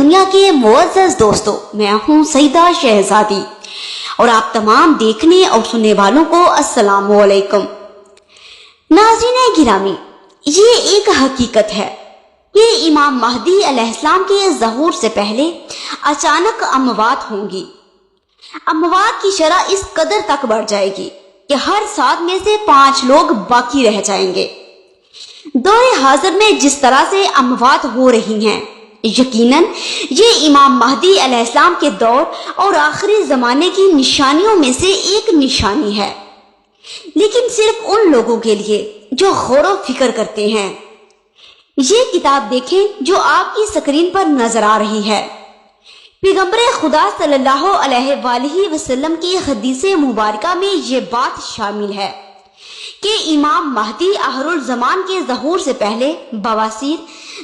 دنیا کے معزز دوستوں، میں ہوں سیدہ شہزادی اور آپ تمام دیکھنے اور سننے والوں کو السلام علیکم۔ ناظرین گرامی، یہ ایک حقیقت ہے کہ امام مہدی علیہ السلام کے ظہور سے پہلے اچانک اموات ہوں گی۔ اموات کی شرح اس قدر تک بڑھ جائے گی کہ ہر 7 میں سے 5 لوگ باقی رہ جائیں گے۔ دور حاضر میں جس طرح سے اموات ہو رہی ہیں، یقیناً یہ امام مہدی علیہ السلام کے دور اور آخری زمانے کی نشانیوں میں سے ایک نشانی ہے، لیکن صرف ان لوگوں کے لیے جو غور و فکر کرتے ہیں۔ یہ کتاب دیکھیں جو آپ کی سکرین پر نظر آ رہی ہے۔ پیغمبر خدا صلی اللہ علیہ وآلہ وسلم کی حدیث مبارکہ میں یہ بات شامل ہے کہ امام مہدی آخر الزمان کے ظہور سے پہلے بواسیر،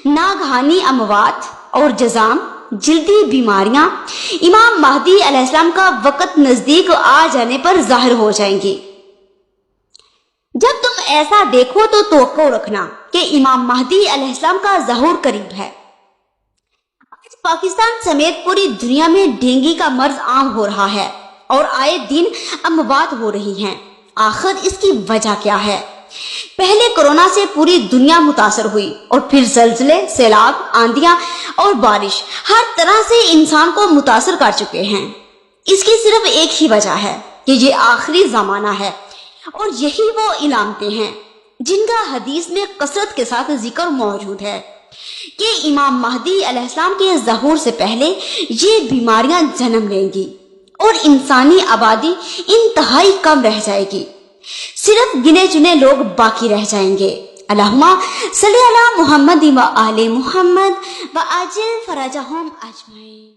ناگہانی اموات اور جزام، جلدی بیماریاں امام مہدی علیہ السلام کا وقت نزدیک آ جانے پر ظاہر ہو جائیں گی۔ جب تم ایسا دیکھو تو توقع رکھنا کہ امام مہدی علیہ السلام کا ظہور قریب ہے۔ آج پاکستان سمیت پوری دنیا میں ڈینگی کا مرض عام ہو رہا ہے اور آئے دن اموات ہو رہی ہیں۔ آخر اس کی وجہ کیا ہے؟ پہلے کورونا سے پوری دنیا متاثر ہوئی اور پھر زلزلے، سیلاب، آندیاں اور بارش ہر طرح سے انسان کو متاثر کر چکے ہیں۔ اس کی صرف ایک ہی وجہ ہے کہ یہ آخری زمانہ ہے، اور یہی وہ علامتیں ہیں جن کا حدیث میں کثرت کے ساتھ ذکر موجود ہے کہ امام مہدی علیہ السلام کے ظہور سے پہلے یہ بیماریاں جنم لیں گی اور انسانی آبادی انتہائی کم رہ جائے گی۔ صرف گنے چنے لوگ باقی رہ جائیں گے۔ اللہم صلی علی محمد و آل محمد و عجل فرجہم اجمعین۔